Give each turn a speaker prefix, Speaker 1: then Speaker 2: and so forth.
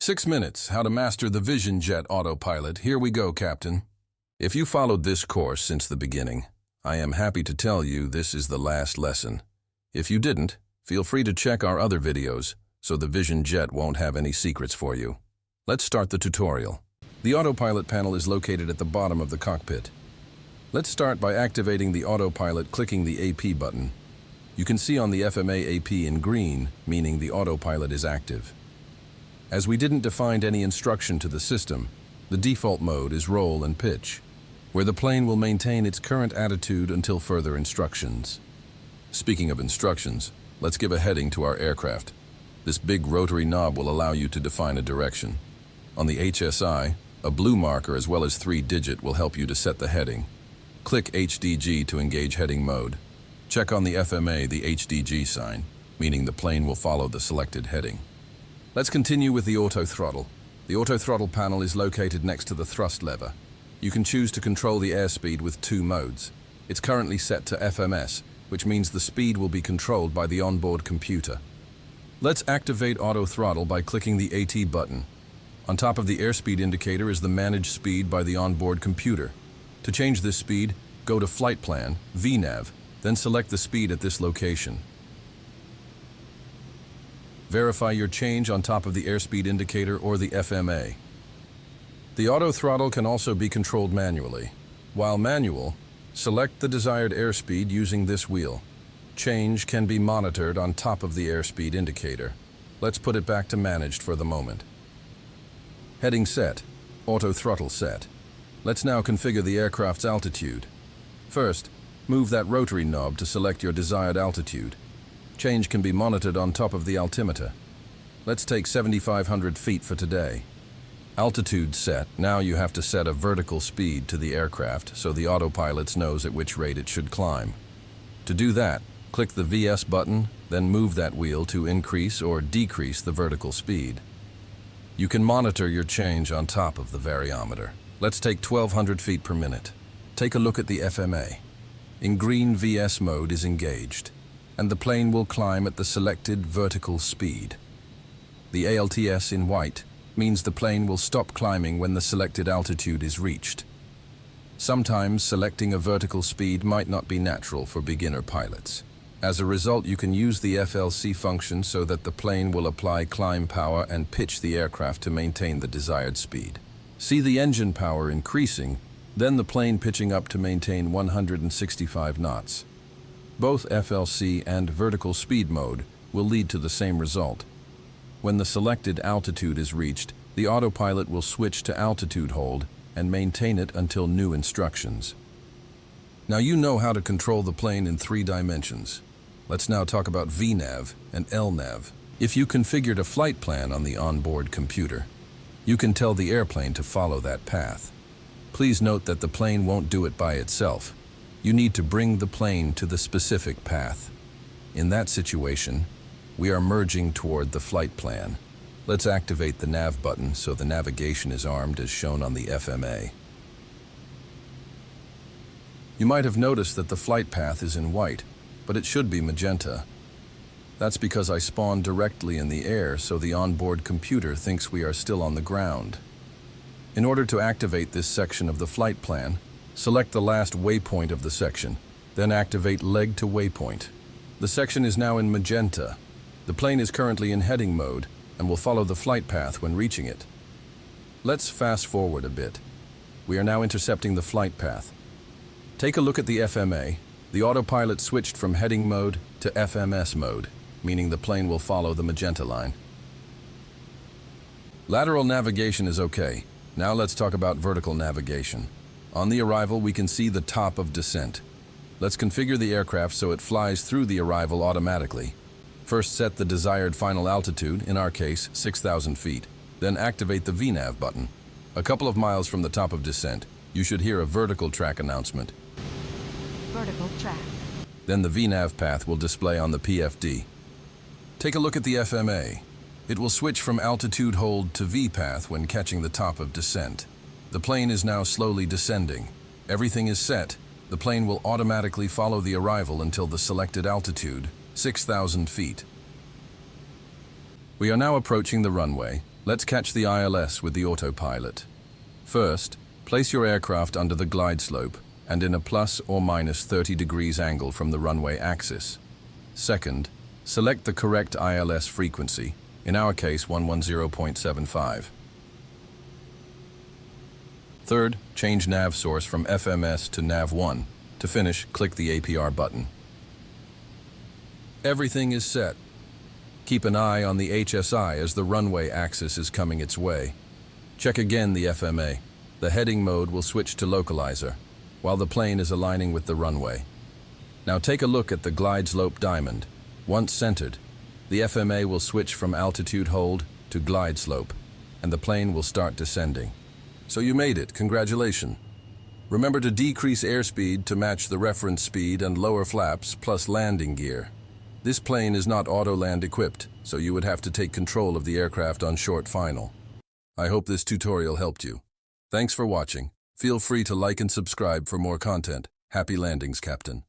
Speaker 1: 6 minutes, how to master the VisionJet autopilot. Here we go, Captain. If you followed this course since the beginning, I am happy to tell you this is the last lesson. If you didn't, feel free to check our other videos, so the VisionJet won't have any secrets for you. Let's start the tutorial. The autopilot panel is located at the bottom of the cockpit. Let's start by activating the autopilot clicking the AP button. You can see on the FMA AP in green, meaning the autopilot is active. As we didn't define any instruction to the system, the default mode is roll and pitch, where the plane will maintain its current attitude until further instructions. Speaking of instructions, let's give a heading to our aircraft. This big rotary knob will allow you to define a direction. On the HSI, a blue marker as well as 3-digit will help you to set the heading. Click HDG to engage heading mode. Check on the FMA the HDG sign, meaning the plane will follow the selected heading. Let's continue with the auto throttle. The auto throttle panel is located next to the thrust lever. You can choose to control the airspeed with 2 modes. It's currently set to FMS, which means the speed will be controlled by the onboard computer. Let's activate auto throttle by clicking the AT button. On top of the airspeed indicator is the managed speed by the onboard computer. To change this speed, go to Flight Plan, VNAV, then select the speed at this location. Verify your change on top of the airspeed indicator or the FMA. The auto throttle can also be controlled manually. While manual, select the desired airspeed using this wheel. Change can be monitored on top of the airspeed indicator. Let's put it back to managed for the moment. Heading set, auto throttle set. Let's now configure the aircraft's altitude. First, move that rotary knob to select your desired altitude. Change can be monitored on top of the altimeter. Let's take 7,500 feet for today. Altitude set. Now you have to set a vertical speed to the aircraft so the autopilot knows at which rate it should climb. To do that, click the VS button, then move that wheel to increase or decrease the vertical speed. You can monitor your change on top of the variometer. Let's take 1,200 feet per minute. Take a look at the FMA. In green, VS mode is engaged, and the plane will climb at the selected vertical speed. The ALTS in white means the plane will stop climbing when the selected altitude is reached. Sometimes selecting a vertical speed might not be natural for beginner pilots. As a result, you can use the FLC function so that the plane will apply climb power and pitch the aircraft to maintain the desired speed. See the engine power increasing, then the plane pitching up to maintain 165 knots. Both FLC and vertical speed mode will lead to the same result. When the selected altitude is reached, the autopilot will switch to altitude hold and maintain it until new instructions. Now you know how to control the plane in 3 dimensions. Let's now talk about VNAV and LNAV. If you configured a flight plan on the onboard computer, you can tell the airplane to follow that path. Please note that the plane won't do it by itself. You need to bring the plane to the specific path. In that situation, we are merging toward the flight plan. Let's activate the nav button so the navigation is armed as shown on the FMA. You might have noticed that the flight path is in white, but it should be magenta. That's because I spawned directly in the air, so the onboard computer thinks we are still on the ground. In order to activate this section of the flight plan, select the last waypoint of the section, then activate leg to waypoint. The section is now in magenta. The plane is currently in heading mode and will follow the flight path when reaching it. Let's fast forward a bit. We are now intercepting the flight path. Take a look at the FMA. The autopilot switched from heading mode to FMS mode, meaning the plane will follow the magenta line. Lateral navigation is okay. Now let's talk about vertical navigation. On the arrival, we can see the top of descent. Let's configure the aircraft so it flies through the arrival automatically. First, set the desired final altitude, in our case, 6,000 feet. Then activate the VNAV button. A couple of miles from the top of descent, you should hear a vertical track announcement.
Speaker 2: Vertical track.
Speaker 1: Then the VNAV path will display on the PFD. Take a look at the FMA. It will switch from altitude hold to V path when catching the top of descent. The plane is now slowly descending. Everything is set. The plane will automatically follow the arrival until the selected altitude, 6,000 feet. We are now approaching the runway. Let's catch the ILS with the Autopilot. First, place your aircraft under the glide slope and in a plus or minus 30 degrees angle from the runway axis. Second, select the correct ILS frequency, in our case 110.75. Third, change nav source from FMS to NAV1. To finish, click the APR button. Everything is set. Keep an eye on the HSI as the runway axis is coming its way. Check again the FMA. The heading mode will switch to localizer, while the plane is aligning with the runway. Now take a look at the glide slope diamond. Once centered, the FMA will switch from altitude hold to glide slope, and the plane will start descending. So you made it, congratulations. Remember to decrease airspeed to match the reference speed and lower flaps plus landing gear. This plane is not Autoland equipped, so you would have to take control of the aircraft on short final. I hope this tutorial helped you. Thanks for watching. Feel free to like and subscribe for more content. Happy landings, Captain.